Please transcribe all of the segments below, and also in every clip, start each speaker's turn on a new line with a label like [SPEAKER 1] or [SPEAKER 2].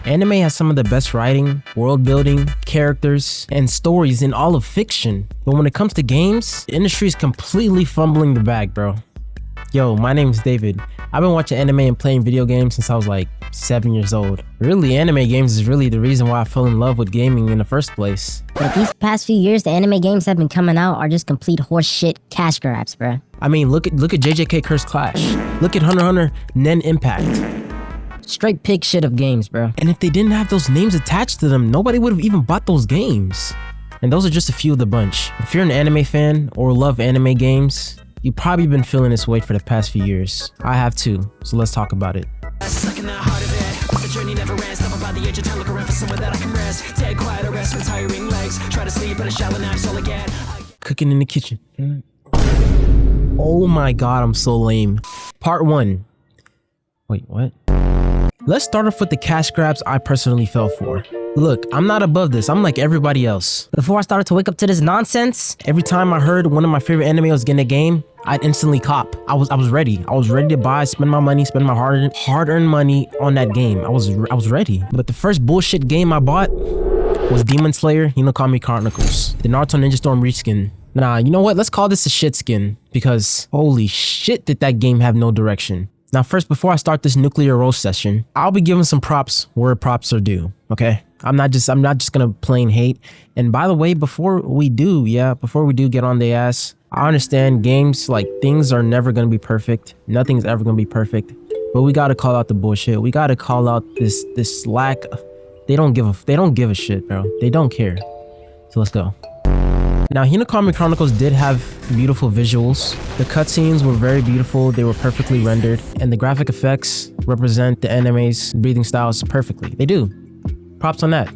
[SPEAKER 1] Anime has some of the best writing, world building, characters, and stories in all of fiction. But when it comes to games, the industry is completely fumbling the bag, bro. Yo, my name is David. I've been watching anime and playing video games since I was like 7 years old. Really, anime games is really the reason why I fell in love with gaming in the first place.
[SPEAKER 2] But these past few years, the anime games that have been coming out are just complete horseshit cash grabs, bruh.
[SPEAKER 1] I mean, look at JJK Curse Clash. Look at Hunter x Hunter Nen Impact.
[SPEAKER 2] Straight pig shit of games, bro.
[SPEAKER 1] And if they didn't have those names attached to them, nobody would have even bought those games. And those are just a few of the bunch. If you're an anime fan or love anime games, you've probably been feeling this way for the past few years. I have too, so let's talk about it. Cooking in the kitchen. Oh my god, I'm so lame. Part 1. Wait, what? Let's start off with the cash grabs I personally fell for. Look, I'm not above this. I'm like everybody else.
[SPEAKER 2] Before I started to wake up to this nonsense,
[SPEAKER 1] every time I heard one of my favorite anime was getting a game, I'd instantly cop. I was ready. I was ready to buy, spend my money, spend my hard-earned money on that game. I was ready. But the first bullshit game I bought was Demon Slayer Hinokami Chronicles, the Naruto Ninja Storm reskin. Nah, you know what? Let's call this a shit skin because holy shit did that game have no direction. Now first, before I start this nuclear roast session, I'll be giving some props where props are due, okay? I'm not just gonna plain hate. And by the way, before we do get on the ass, I understand games, like, things are never gonna be perfect. Nothing's ever gonna be perfect. But we gotta call out the bullshit. We gotta call out this lack. They don't give a shit, bro. They don't care. So let's go. Now, Hinokami Chronicles did have beautiful visuals. The cutscenes were very beautiful, they were perfectly rendered, and the graphic effects represent the anime's breathing styles perfectly. They do. Props on that.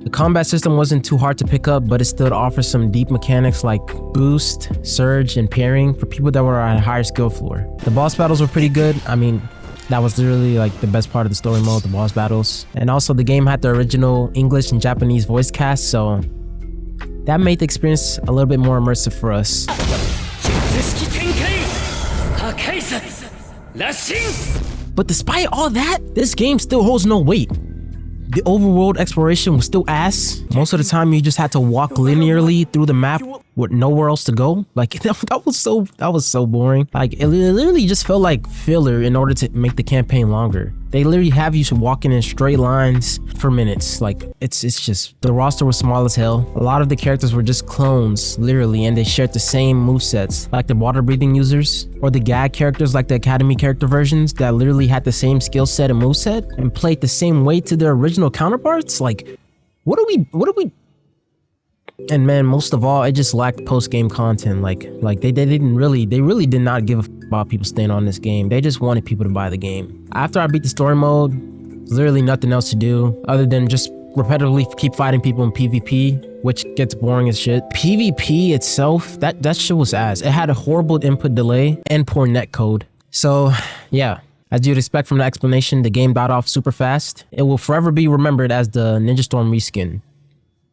[SPEAKER 1] The combat system wasn't too hard to pick up, but it still offers some deep mechanics like boost, surge, and parrying for people that were at a higher skill floor. The boss battles were pretty good. I mean, that was literally like the best part of the story mode, the boss battles. And also the game had the original English and Japanese voice cast, so that made the experience a little bit more immersive for us. But despite all that, this game still holds no weight. The overworld exploration was still ass. Most of the time you just had to walk linearly through the map with nowhere else to go. Like that was so boring. Like it literally just felt like filler in order to make the campaign longer. They literally have you walking in straight lines for minutes. Like it's just, the roster was small as hell. A lot of the characters were just clones, literally, and they shared the same movesets, like the water breathing users or the gag characters, like the academy character versions that literally had the same skill set and moveset and played the same way to their original counterparts. Like, what are we? And man, most of all, it just lacked post-game content. Like they really did not give a f about people staying on this game. They just wanted people to buy the game. After I beat the story mode, there's literally nothing else to do other than just repetitively keep fighting people in PvP, which gets boring as shit. PvP itself, that shit was ass. It had a horrible input delay and poor netcode. So yeah, as you'd expect from the explanation, the game died off super fast. It will forever be remembered as the Ninja Storm reskin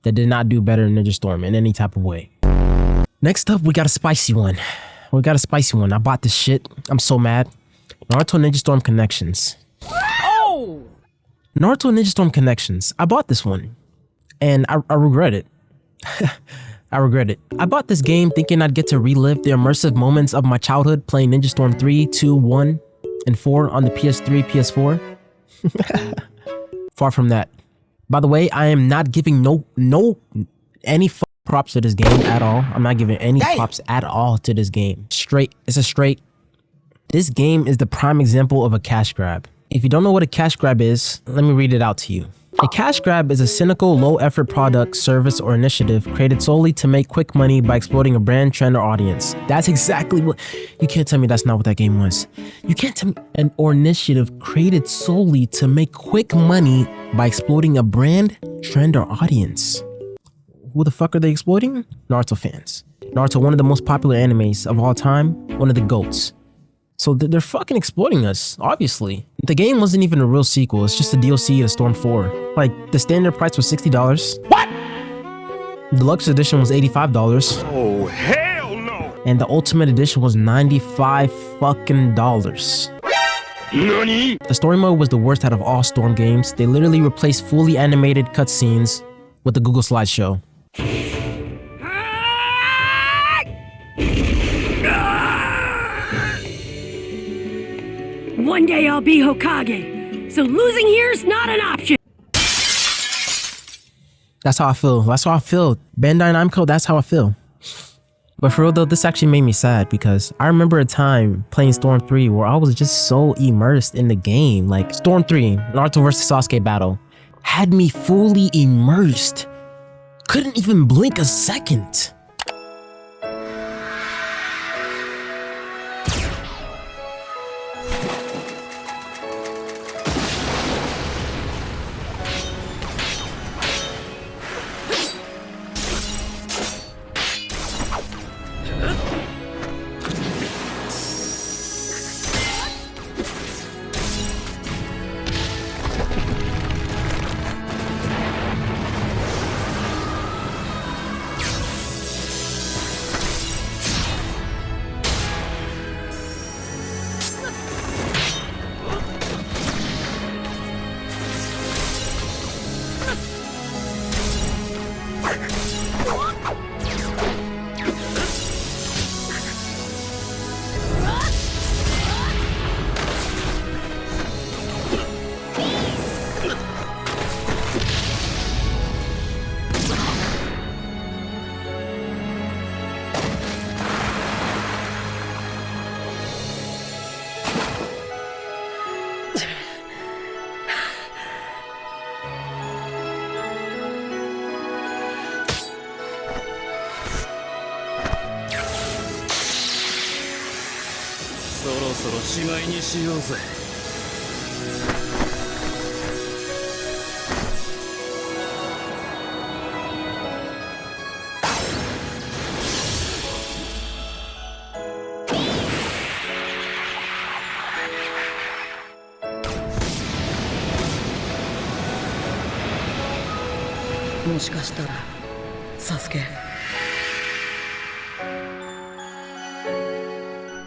[SPEAKER 1] that did not do better than Ninja Storm in any type of way. Next up, we got a spicy one. I bought this shit. I'm so mad. Naruto Ninja Storm Connections. Oh! Naruto Ninja Storm Connections. I bought this one. And I regret it. I regret it. I bought this game thinking I'd get to relive the immersive moments of my childhood playing Ninja Storm 3, 2, 1, and 4 on the PS3, PS4. Far from that. By the way, I am not giving any props to this game at all. I'm not giving any props at all to this game. This game is the prime example of a cash grab. If you don't know what a cash grab is, let me read it out to you. A cash grab is a cynical, low-effort product, service, or initiative created solely to make quick money by exploiting a brand, trend, or audience. That's exactly what... You can't tell me that's not what that game was. You can't tell me an initiative created solely to make quick money by exploiting a brand, trend, or audience. Who the fuck are they exploiting? Naruto fans. Naruto, one of the most popular animes of all time, one of the GOATs. So they're fucking exploiting us, obviously. The game wasn't even a real sequel, it's just a DLC to Storm 4. Like, the standard price was $60. What? Deluxe edition was $85.
[SPEAKER 3] Oh, hell no!
[SPEAKER 1] And the Ultimate edition was $95 fucking dollars.
[SPEAKER 3] Nani?
[SPEAKER 1] The story mode was the worst out of all Storm games. They literally replaced fully animated cutscenes with the Google slideshow.
[SPEAKER 4] One day I'll be Hokage, so losing here's not an option.
[SPEAKER 1] That's how I feel. That's how I feel. Bandai Namco, that's how I feel. But for real though, this actually made me sad because I remember a time playing Storm 3 where I was just so immersed in the game. Like Storm 3, Naruto vs Sasuke battle, had me fully immersed. Couldn't even blink a second.
[SPEAKER 4] Sasuke.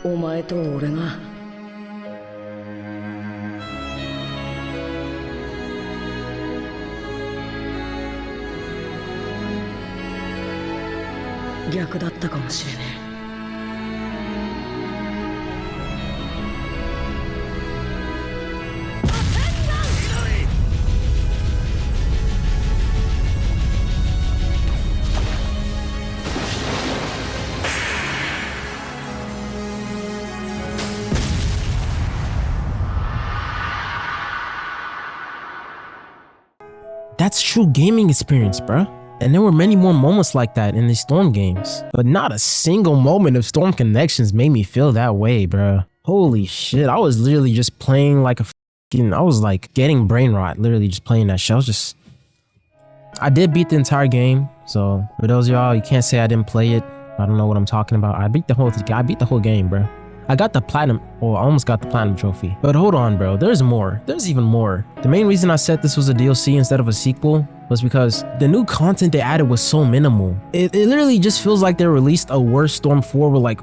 [SPEAKER 4] お前と俺が逆だったかもしれねえ。
[SPEAKER 1] That's true gaming experience, bruh. And there were many more moments like that in the Storm games. But not a single moment of Storm Connections made me feel that way, bruh. Holy shit, I was literally just playing like a I was like getting brain rot, literally just playing that shit. I did beat the entire game, so for those of y'all, you can't say I didn't play it. I don't know what I'm talking about. I beat the whole game, bruh. I got the platinum, or I almost got the platinum trophy. But hold on, bro, there's more. There's even more. The main reason I said this was a DLC instead of a sequel was because the new content they added was so minimal. It literally just feels like they released a worse Storm 4 with like,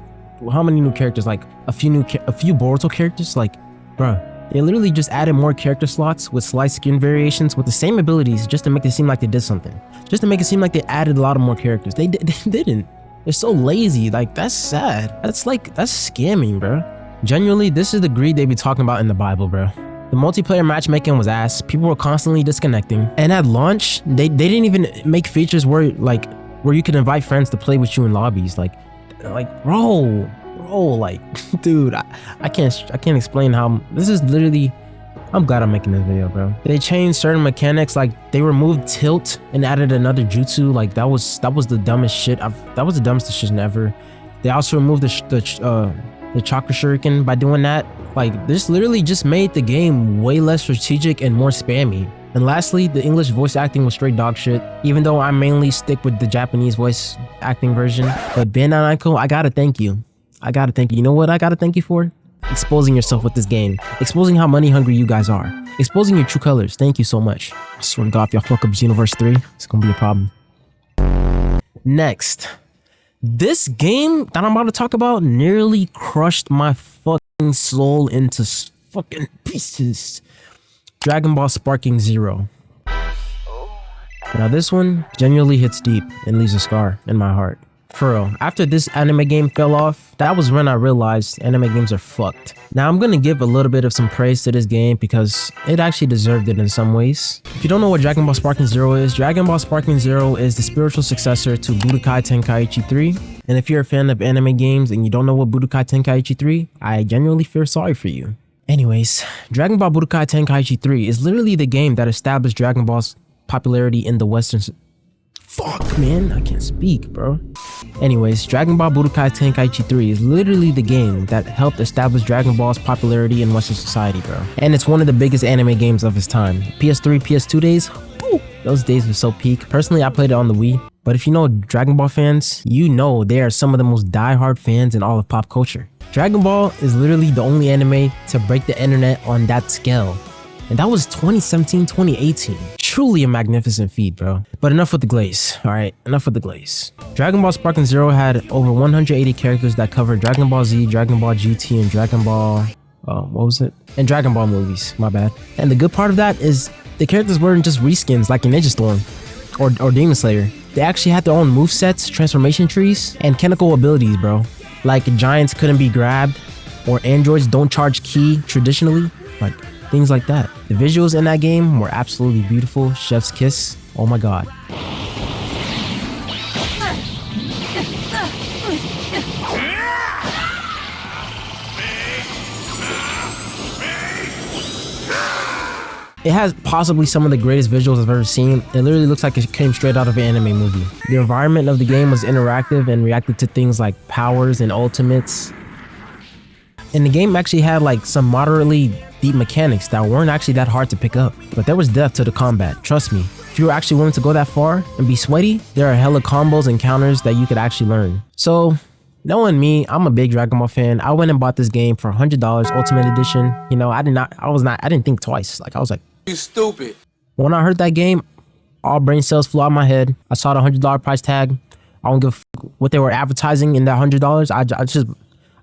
[SPEAKER 1] how many new characters? Like a few Boruto characters? Like, bruh. They literally just added more character slots with slight skin variations with the same abilities just to make it seem like they did something. Just to make it seem like they added a lot of more characters. They didn't. They're so lazy. Like, that's sad. That's scamming, bro. Genuinely, this is the greed they be talking about in the Bible, bro. The multiplayer matchmaking was ass. People were constantly disconnecting. And at launch, they didn't even make features where you could invite friends to play with you in lobbies. Like, bro, like, dude, I can't explain how this is literally. I'm glad I'm making this video, bro. They changed certain mechanics, like they removed tilt and added another jutsu. Like that was the dumbest shit. That was the dumbest decision ever. They also removed the chakra shuriken by doing that. Like this literally just made the game way less strategic and more spammy. And lastly, the English voice acting was straight dog shit. Even though I mainly stick with the Japanese voice acting version, but Bandai Namco, I gotta thank you. You know what I gotta thank you for? Exposing yourself with this game, exposing how money hungry you guys are, exposing your true colors. Thank you so much. I swear to God, if y'all fuck up Xenoverse 3, it's gonna be a problem. Next, this game that I'm about to talk about nearly crushed my fucking soul into fucking pieces. Dragon Ball Sparking Zero. Now this one genuinely hits deep and leaves a scar in my heart. For real, after this anime game fell off, that was when I realized anime games are fucked. Now I'm gonna give a little bit of some praise to this game because it actually deserved it in some ways. If you don't know what Dragon Ball Sparking Zero is, Dragon Ball Sparking Zero is the spiritual successor to Budokai Tenkaichi 3. And if you're a fan of anime games and you don't know what Budokai Tenkaichi 3, I genuinely feel sorry for you. Anyways, Dragon Ball Budokai Tenkaichi 3 is literally the game that established Dragon Ball's popularity in the Western... Fuck, man, I can't speak, bro. Anyways, Dragon Ball Budokai Tenkaichi 3 is literally the game that helped establish Dragon Ball's popularity in Western society, bro. And it's one of the biggest anime games of its time. PS3, PS2 days, whew, those days were so peak. Personally, I played it on the Wii. But if you know Dragon Ball fans, you know they are some of the most die-hard fans in all of pop culture. Dragon Ball is literally the only anime to break the internet on that scale. And that was 2017, 2018. Truly a magnificent feat, bro. But enough with the glaze, alright? Enough with the glaze. Dragon Ball Sparking Zero had over 180 characters that covered Dragon Ball Z, Dragon Ball GT, and Dragon Ball... what was it? And Dragon Ball movies, my bad. And the good part of that is the characters weren't just reskins like in Ninja Storm or Demon Slayer. They actually had their own movesets, transformation trees, and kinetical abilities, bro. Like giants couldn't be grabbed, or androids don't charge ki traditionally. Like, things like that. The visuals in that game were absolutely beautiful. Chef's kiss. Oh my god. It has possibly some of the greatest visuals I've ever seen. It literally looks like it came straight out of an anime movie. The environment of the game was interactive and reacted to things like powers and ultimates. And the game actually had like some moderately deep mechanics that weren't actually that hard to pick up. But there was depth to the combat, trust me. If you're actually willing to go that far and be sweaty, there are hella combos and counters that you could actually learn. So, knowing me, I'm a big Dragon Ball fan. I went and bought this game for $100 Ultimate Edition. You know, I didn't think twice. Like, I was like,
[SPEAKER 5] you stupid.
[SPEAKER 1] When I heard that game, all brain cells flew out of my head. I saw the $100 price tag. I don't give a what they were advertising in that $100.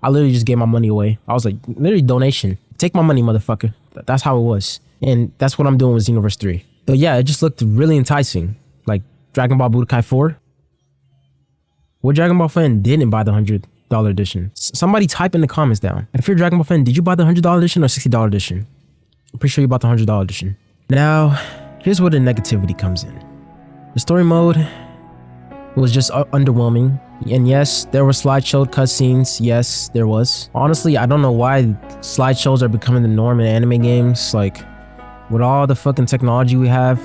[SPEAKER 1] I literally just gave my money away. I was like, literally donation. Take my money, motherfucker. That's how it was. And that's what I'm doing with Xenoverse 3. But yeah, it just looked really enticing. Like Dragon Ball Budokai 4. What Dragon Ball fan didn't buy the $100 edition? Somebody type in the comments down. If you're a Dragon Ball fan, did you buy the $100 edition or $60 edition? I'm pretty sure you bought the $100 edition. Now, here's where the negativity comes in. The story mode was just underwhelming. And yes, there were slideshow cutscenes. Yes, there was. Honestly, I don't know why slideshows are becoming the norm in anime games. Like, with all the fucking technology we have,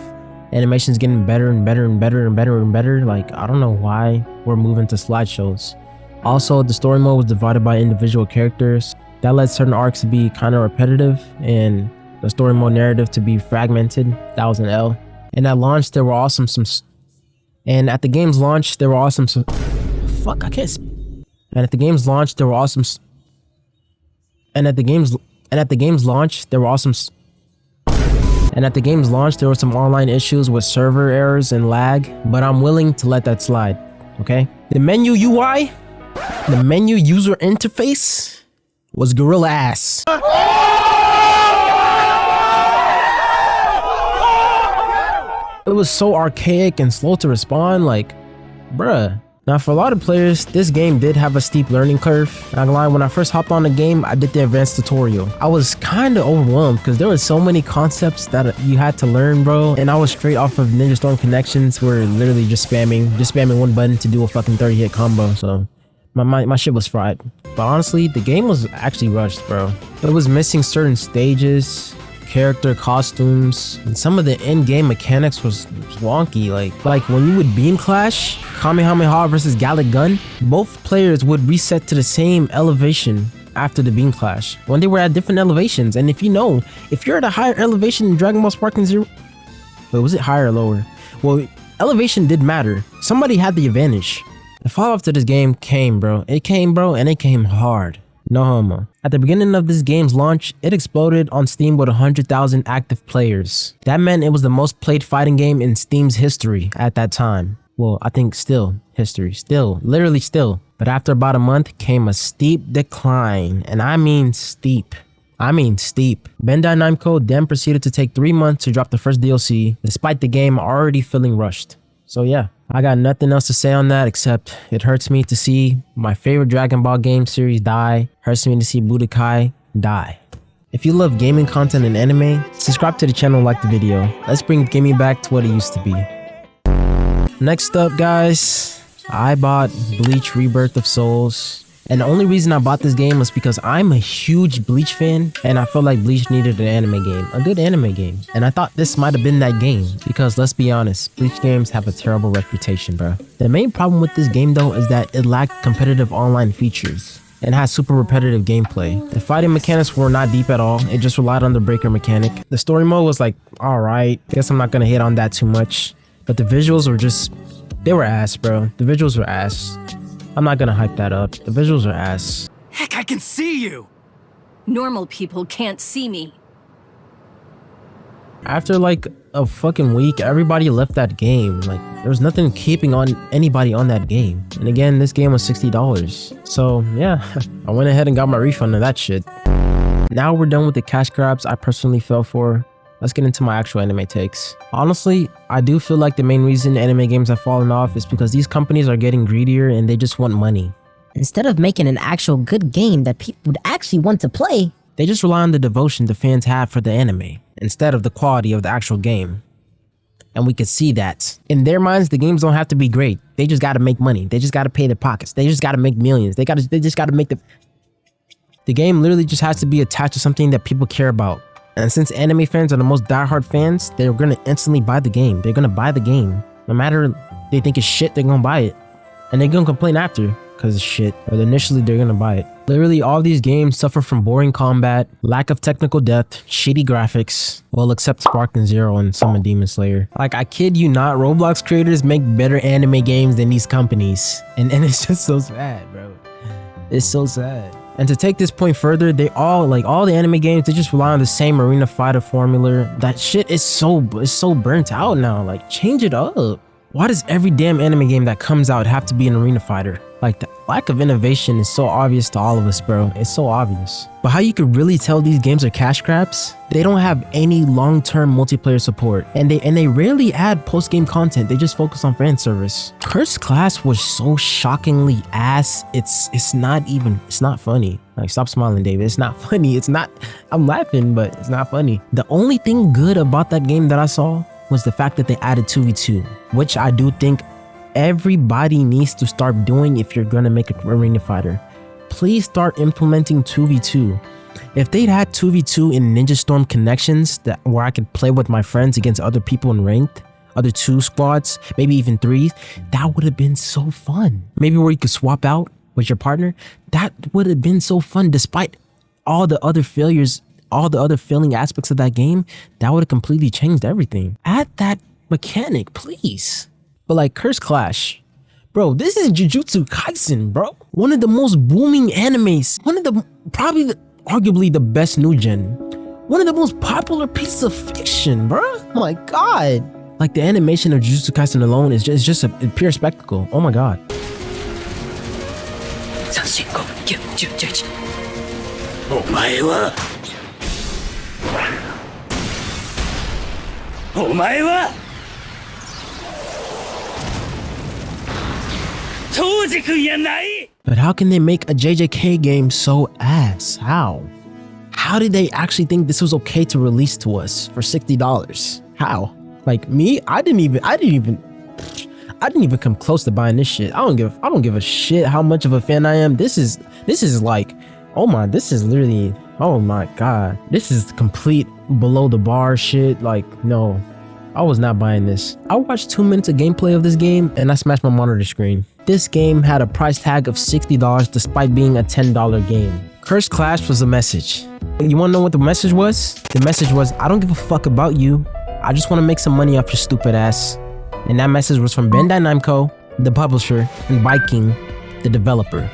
[SPEAKER 1] animation's getting better and better and better and better and better. Like, I don't know why we're moving to slideshows. Also, the story mode was divided by individual characters. That led certain arcs to be kind of repetitive and the story mode narrative to be fragmented. That was an L. And at launch, there were also and at the game's launch, there were also fuck, I can't and at the game's launch, there were also and at the game's launch, there were also and at the game's launch, there were some online issues with server errors and lag, but I'm willing to let that slide, okay? The menu UI, the menu user interface was gorilla ass. It was so archaic and slow to respond, like, bruh. Now for a lot of players, this game did have a steep learning curve. Not gonna lie, when I first hopped on the game, I did the advanced tutorial. I was kinda overwhelmed because there were so many concepts that you had to learn, bro. And I was straight off of Ninja Storm connections where literally just spamming one button to do a fucking 30-hit combo, so my shit was fried. But honestly, the game was actually rushed, bro. It was missing certain stages, character costumes, and some of the in-game mechanics was wonky. Like when you would beam clash, Kamehameha versus Gallic Gun, both players would reset to the same elevation after the beam clash when they were at different elevations. And if you're at a higher elevation in Dragon Ball Sparking Zero, wait, was it higher or lower? Well, elevation did matter. Somebody had the advantage. The follow-up to this game came, bro. It came, bro, and it came hard. No homo. At the beginning of this game's launch, it exploded on Steam with 100,000 active players. That meant it was the most played fighting game in Steam's history at that time. Well, I think still. history. Still, literally still. But after about a month came a steep decline. And I mean steep. Bandai Namco then proceeded to take 3 months to drop the first DLC, despite the game already feeling rushed. So yeah, I got nothing else to say on that except it hurts me to see my favorite Dragon Ball game series die. Hurts me to see Budokai die. If you love gaming content and anime, subscribe to the channel and like the video. Let's bring gaming back to what it used to be. Next up, guys, I bought Bleach Rebirth of Souls. And the only reason I bought this game was because I'm a huge Bleach fan and I felt like Bleach needed an anime game, a good anime game. And I thought this might have been that game because let's be honest, Bleach games have a terrible reputation, bro. The main problem with this game though is that it lacked competitive online features and has super repetitive gameplay. The fighting mechanics were not deep at all. It just relied on the breaker mechanic. The story mode was like, alright, guess I'm not gonna hate on that too much. But the visuals were just, they were ass, bro. The visuals were ass. I'm not gonna hype that up. The visuals are ass.
[SPEAKER 5] Heck, I can see you!
[SPEAKER 6] Normal people can't see me.
[SPEAKER 1] After like a fucking week, everybody left that game. Like, there was nothing keeping on anybody on that game. And again, this game was $60. So yeah, I went ahead and got my refund of that shit. Now we're done with the cash grabs I personally fell for. Let's get into my actual anime takes. Honestly, I do feel like the main reason anime games have fallen off is because these companies are getting greedier and they just want money.
[SPEAKER 2] Instead of making an actual good game that people would actually want to play,
[SPEAKER 1] they just rely on the devotion the fans have for the anime instead of the quality of the actual game. And we could see that. In their minds, the games don't have to be great. They just gotta make money. They just gotta pay their pockets. They just gotta make millions. They just gotta make the game literally just has to be attached to something that people care about. And since anime fans are the most diehard fans, they're gonna instantly buy the game. They're gonna buy the game. No matter they think it's shit, they're gonna buy it. And they're gonna complain after because it's shit. But initially, they're gonna buy it. Literally, all these games suffer from boring combat, lack of technical depth, shitty graphics. Well, except Sparking Zero and Summon Demon Slayer. Like, I kid you not, Roblox creators make better anime games than these companies. And it's just so sad, bro. It's so sad. And to take this point further, they all the anime games, they just rely on the same arena fighter formula. That shit is so burnt out now. Like, change it up. Why does every damn anime game that comes out have to be an arena fighter? Like, the lack of innovation is so obvious to all of us, bro. It's so obvious. But how you could really tell these games are cash grabs? They don't have any long-term multiplayer support, and they rarely add post-game content. They just focus on fan service. Cursed Class was so shockingly ass. It's not funny. Like, stop smiling, David. It's not funny. I'm laughing, but it's not funny. The only thing good about that game that I saw was the fact that they added 2v2, which I do think everybody needs to start doing if you're gonna make an arena fighter. Please start implementing 2v2. If they'd had 2v2 in Ninja Storm Connections, where I could play with my friends against other people in ranked, other 2 squads, maybe even 3s, that would have been so fun. Maybe where you could swap out with your partner, that would have been so fun. Despite all the other failures, all the other failing aspects of that game, that would have completely changed everything. Add that mechanic, please. But like Cursed Clash, bro, this is Jujutsu Kaisen, bro. One of the most booming animes. Arguably the best new gen. One of the most popular pieces of fiction, bro. Oh my god. Like, the animation of Jujutsu Kaisen alone is just a pure spectacle. Oh my god.
[SPEAKER 5] お前は当時君やない。
[SPEAKER 1] But how can they make a JJK game so ass? How? How did they actually think this was okay to release to us for $60? How? Like me, I didn't even come close to buying this shit. I don't give a shit how much of a fan I am. This is like, this is literally, oh my god. This is complete below the bar shit. Like, no, I was not buying this. I watched 2 minutes of gameplay of this game and I smashed my monitor screen. This game had a price tag of $60 despite being a $10 game. Cursed Clash was the message. You wanna know what the message was? The message was, I don't give a fuck about you. I just wanna make some money off your stupid ass. And that message was from Bandai Namco, the publisher, and Viking, the developer.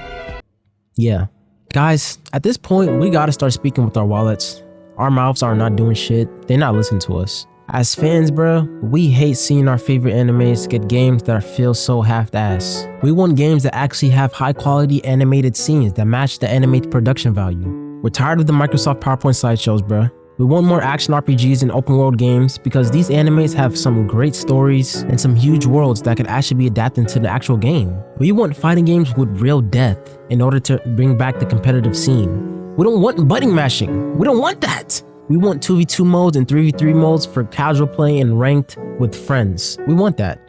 [SPEAKER 1] Yeah. Guys, at this point, we gotta start speaking with our wallets. Our mouths are not doing shit. They're not listening to us. As fans, bro, we hate seeing our favorite animes get games that feel so half-ass. We want games that actually have high-quality animated scenes that match the animated production value. We're tired of the Microsoft PowerPoint slideshows, bro. We want more action RPGs and open world games because these animes have some great stories and some huge worlds that could actually be adapted to the actual game. We want fighting games with real depth in order to bring back the competitive scene. We don't want button mashing. We don't want that. We want 2v2 modes and 3v3 modes for casual play and ranked with friends. We want that.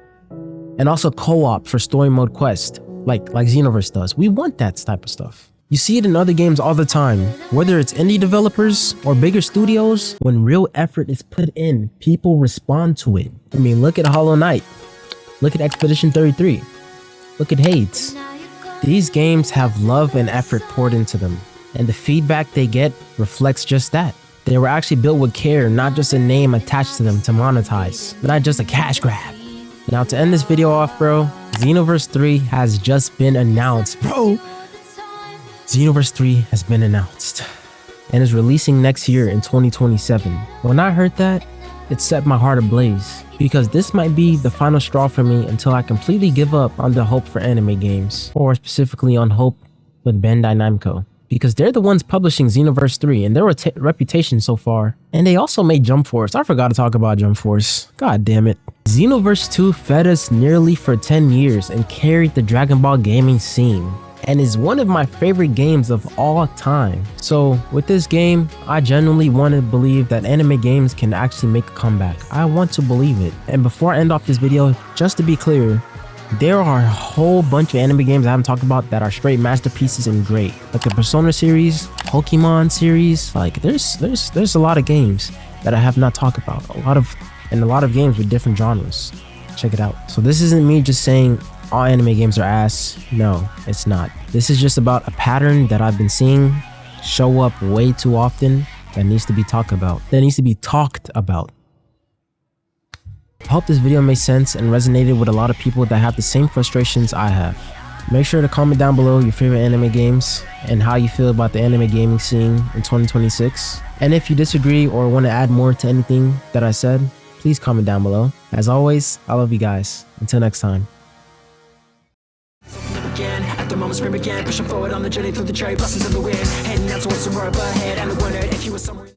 [SPEAKER 1] And also co-op for story mode quest, like Xenoverse does. We want that type of stuff. You see it in other games all the time, whether it's indie developers or bigger studios. When real effort is put in, people respond to it. I mean, look at Hollow Knight. Look at Expedition 33. Look at Hades. These games have love and effort poured into them, and the feedback they get reflects just that. They were actually built with care, not just a name attached to them to monetize, not just a cash grab. Now to end this video off, bro, Xenoverse 3 has just been announced, bro. Xenoverse 3 has been announced and is releasing next year in 2027. When I heard that, it set my heart ablaze because this might be the final straw for me until I completely give up on the hope for anime games, or specifically on hope with Bandai Namco. Because they're the ones publishing Xenoverse 3 and their reputation so far. And they also made Jump Force. I forgot to talk about Jump Force. God damn it. Xenoverse 2 fed us nearly for 10 years and carried the Dragon Ball gaming scene, and is one of my favorite games of all time. So with this game, I genuinely want to believe that anime games can actually make a comeback. I want to believe it. And before I end off this video, just to be clear, there are a whole bunch of anime games I haven't talked about that are straight masterpieces and great. Like the Persona series, Pokemon series, like there's a lot of games that I have not talked about. A lot of games with different genres. Check it out. So this isn't me just saying all anime games are ass. No, it's not. This is just about a pattern that I've been seeing show up way too often that needs to be talked about. I hope this video made sense and resonated with a lot of people that have the same frustrations I have. Make sure to comment down below your favorite anime games and how you feel about the anime gaming scene in 2026. And if you disagree or want to add more to anything that I said, please comment down below. As always, I love you guys. Until next time.
[SPEAKER 5] At the moment, scream again, pushing forward on the journey through the cherry blossoms of the wind, heading out towards the road ahead, and I wondered if you were somewhere